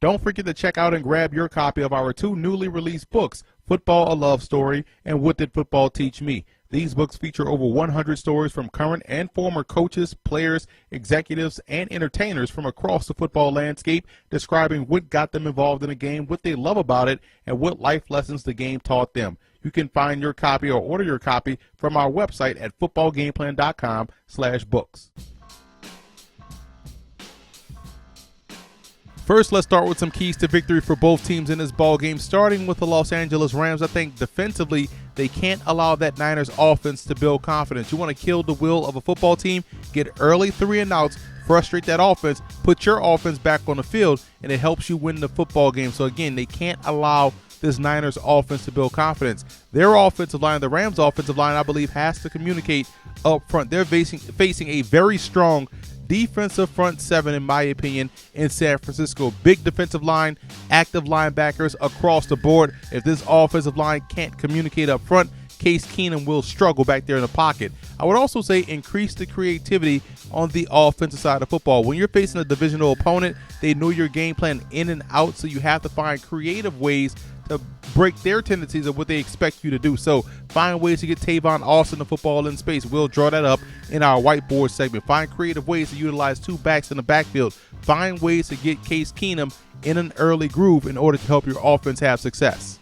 Don't forget to check out and grab your copy of our two newly released books, Football, a Love Story, and What Did Football Teach Me? These books feature over 100 stories from current and former coaches, players, executives, and entertainers from across the football landscape, describing what got them involved in the game, what they love about it, and what life lessons the game taught them. You can find your copy or order your copy from our website at footballgameplan.com/books. First, let's start with some keys to victory for both teams in this ball game, starting with the Los Angeles Rams. I think defensively, they can't allow that Niners offense to build confidence. You want to kill the will of a football team, get early 3-and-outs, frustrate that offense, put your offense back on the field, and it helps you win the football game. So again, they can't allow this Niners offense to build confidence. Their offensive line, the Rams offensive line, I believe, has to communicate up front. They're facing a very strong defensive front seven, in my opinion, in San Francisco. Big defensive line, active linebackers across the board. If this offensive line can't communicate up front, Case Keenum will struggle back there in the pocket. I would also say increase the creativity on the offensive side of football. When you're facing a divisional opponent, they know your game plan in and out, so you have to find creative ways to break their tendencies of what they expect you to do. So find ways to get Tavon Austin the football in space. We'll draw that up in our whiteboard segment. Find creative ways to utilize two backs in the backfield. Find ways to get Case Keenum in an early groove in order to help your offense have success.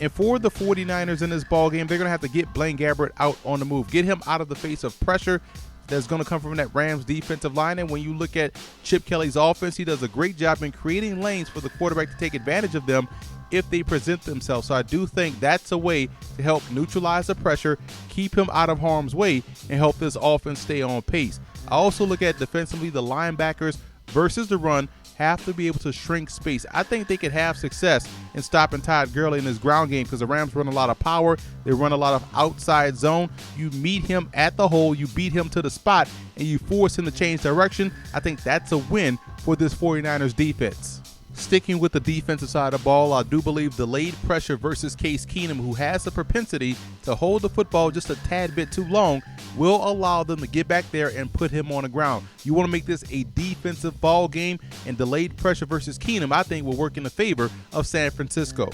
And for the 49ers in this ball game, they're going to have to get Blaine Gabbert out on the move. Get him out of the face of pressure that's going to come from that Rams defensive line. And when you look at Chip Kelly's offense, he does a great job in creating lanes for the quarterback to take advantage of them if they present themselves. So I do think that's a way to help neutralize the pressure, keep him out of harm's way, and help this offense stay on pace. I also look at defensively, the linebackers versus the run have to be able to shrink space. I think they could have success in stopping Todd Gurley in his ground game because the Rams run a lot of power. They run a lot of outside zone. You meet him at the hole, you beat him to the spot, and you force him to change direction. I think that's a win for this 49ers defense. Sticking with the defensive side of the ball, I do believe delayed pressure versus Case Keenum, who has the propensity to hold the football just a tad bit too long, will allow them to get back there and put him on the ground. You want to make this a defensive ball game, and delayed pressure versus Keenum, I think, will work in the favor of San Francisco.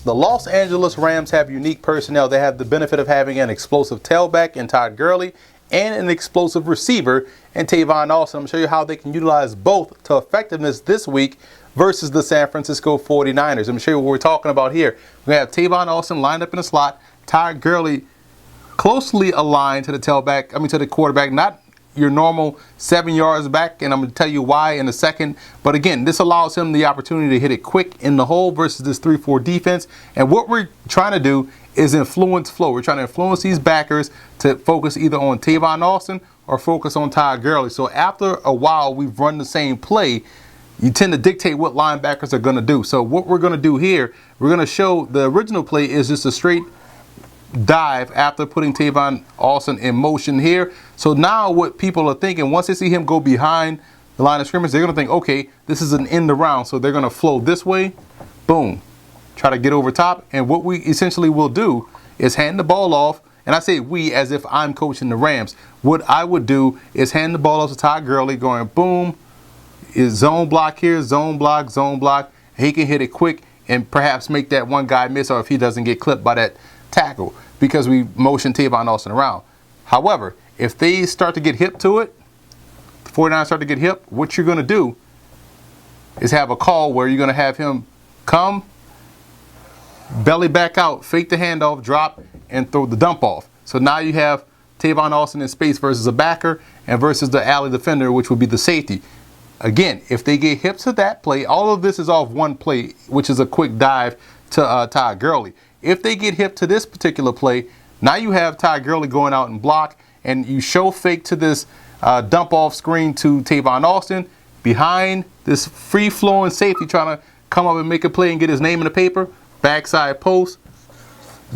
The Los Angeles Rams have unique personnel. They have the benefit of having an explosive tailback in Todd Gurley and an explosive receiver in Tavon Austin. I'm going to show you how they can utilize both to effectiveness this week versus the San Francisco 49ers. I'm going to show you what we're talking about here. We have Tavon Austin lined up in the slot, Todd Gurley closely aligned to the to the quarterback, not your normal 7 yards back, and I'm going to tell you why in a second. But again, this allows him the opportunity to hit it quick in the hole versus this 3-4 defense. And what we're trying to do is influence flow. We're trying to influence these backers to focus either on Tavon Austin or focus on Todd Gurley. So after a while, we've run the same play. You tend to dictate what linebackers are going to do. So what we're going to do here, we're going to show the original play is just a straight dive after putting Tavon Austin in motion here. So now what people are thinking, once they see him go behind the line of scrimmage, they're going to think, okay, this is an end around. So they're going to flow this way, boom, try to get over top. And what we essentially will do is hand the ball off. And I say we as if I'm coaching the Rams. What I would do is hand the ball off to Todd Gurley, going boom, is zone block here, zone block, zone block. He can hit it quick and perhaps make that one guy miss, or if he doesn't get clipped by that tackle, because we motion Tavon Austin around. However, if they start to get hip to it, the 49ers start to get hip, what you're going to do is have a call where you're going to have him come, belly back out, fake the handoff, drop, and throw the dump off. So now you have Tavon Austin in space versus a backer and versus the alley defender, which would be the safety. Again, if they get hip to that play, all of this is off one play, which is a quick dive to Todd Gurley. If they get hip to this particular play, now you have Todd Gurley going out and block, and you show fake to this dump off screen to Tavon Austin behind this free-flowing safety trying to come up and make a play and get his name in the paper. Backside post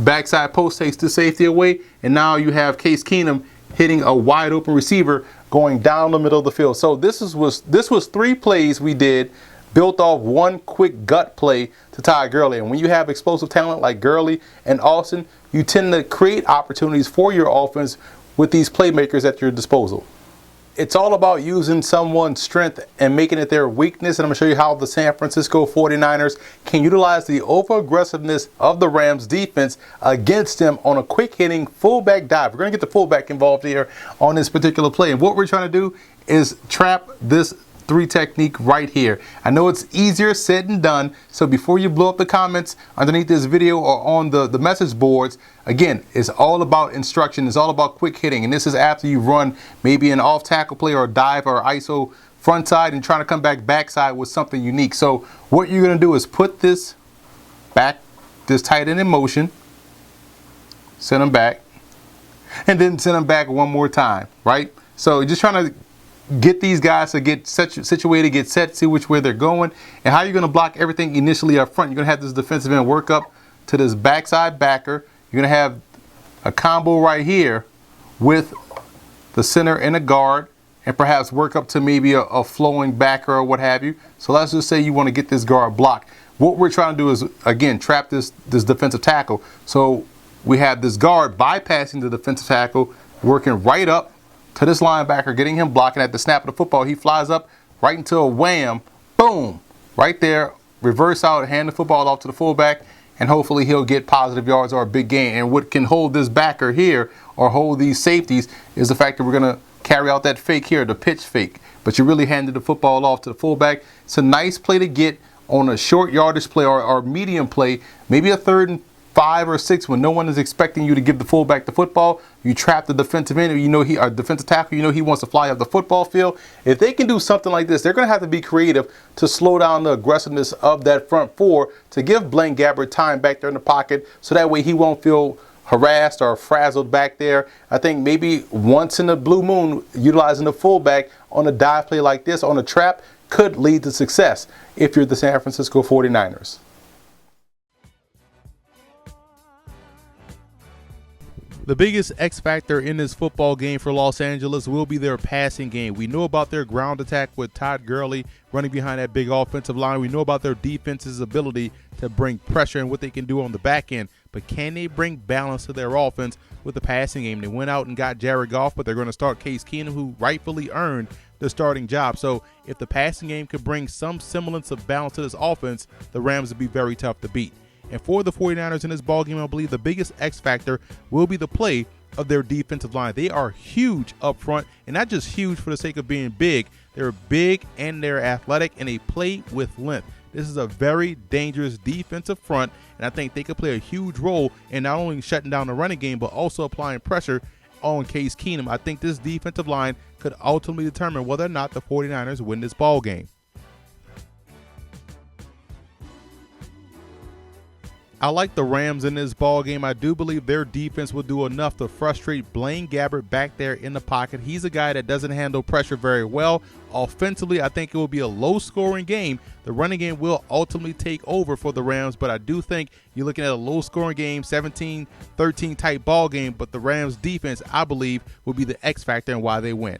takes the safety away, and now you have Case Keenum hitting a wide open receiver going down the middle of the field. So this was 3 plays we did built off one quick gut play to Todd Gurley. And when you have explosive talent like Gurley and Austin, you tend to create opportunities for your offense with these playmakers at your disposal. it's all about using someone's strength and making it their weakness. And I'm going to show you how the San Francisco 49ers can utilize the over-aggressiveness of the Rams defense against them on a quick-hitting fullback dive. We're going to get the fullback involved here on this particular play. And what we're trying to do is trap this 3 technique right here. I know it's easier said than done, so before you blow up the comments underneath this video or on the message boards, again, it's all about instruction. It's all about quick hitting, and this is after you run maybe an off tackle play or a dive or ISO front side and trying to come backside with something unique. So what you're going to do is put this tight end in motion, send them back, and then send them back one more time, right? So you're just trying to get these guys to get situated, get set, see which way they're going, and how you're going to block everything initially up front. You're going to have this defensive end work up to this backside backer. You're going to have a combo right here with the center and a guard, and perhaps work up to maybe a flowing backer or what have you. So let's just say you want to get this guard blocked. What we're trying to do is, again, trap this defensive tackle. So we have this guard bypassing the defensive tackle, working right up to this linebacker, getting him blocking. At the snap of the football, he flies up right into a wham, boom, right there, reverse out, hand the football off to the fullback, and hopefully he'll get positive yards or a big gain. And what can hold this backer here or hold these safeties is the fact that we're going to carry out that fake here, the pitch fake. But you really handed the football off to the fullback. It's a nice play to get on a short yardage play or medium play, maybe a 3rd and 5 or 6 when no one is expecting you to give the fullback the football. You trap the defensive end, defensive tackle, he wants to fly up the football field. If they can do something like this, they're going to have to be creative to slow down the aggressiveness of that front 4 to give Blaine Gabbert time back there in the pocket, so that way he won't feel harassed or frazzled back there. I think maybe once in a blue moon, utilizing the fullback on a dive play like this, on a trap, could lead to success if you're the San Francisco 49ers. The biggest X factor in this football game for Los Angeles will be their passing game. We know about their ground attack with Todd Gurley running behind that big offensive line. We know about their defense's ability to bring pressure and what they can do on the back end. But can they bring balance to their offense with the passing game? They went out and got Jared Goff, but they're going to start Case Keenum, who rightfully earned the starting job. So if the passing game could bring some semblance of balance to this offense, the Rams would be very tough to beat. And for the 49ers in this ballgame, I believe the biggest X factor will be the play of their defensive line. They are huge up front, and not just huge for the sake of being big. They're big and they're athletic, and they play with length. This is a very dangerous defensive front, and I think they could play a huge role in not only shutting down the running game, but also applying pressure on Case Keenum. I think this defensive line could ultimately determine whether or not the 49ers win this ballgame. I like the Rams in this ball game. I do believe their defense will do enough to frustrate Blaine Gabbert back there in the pocket. He's a guy that doesn't handle pressure very well. Offensively, I think it will be a low-scoring game. The running game will ultimately take over for the Rams, but I do think you're looking at a low-scoring game, 17-13 type ball game, but the Rams defense, I believe, will be the X factor in why they win.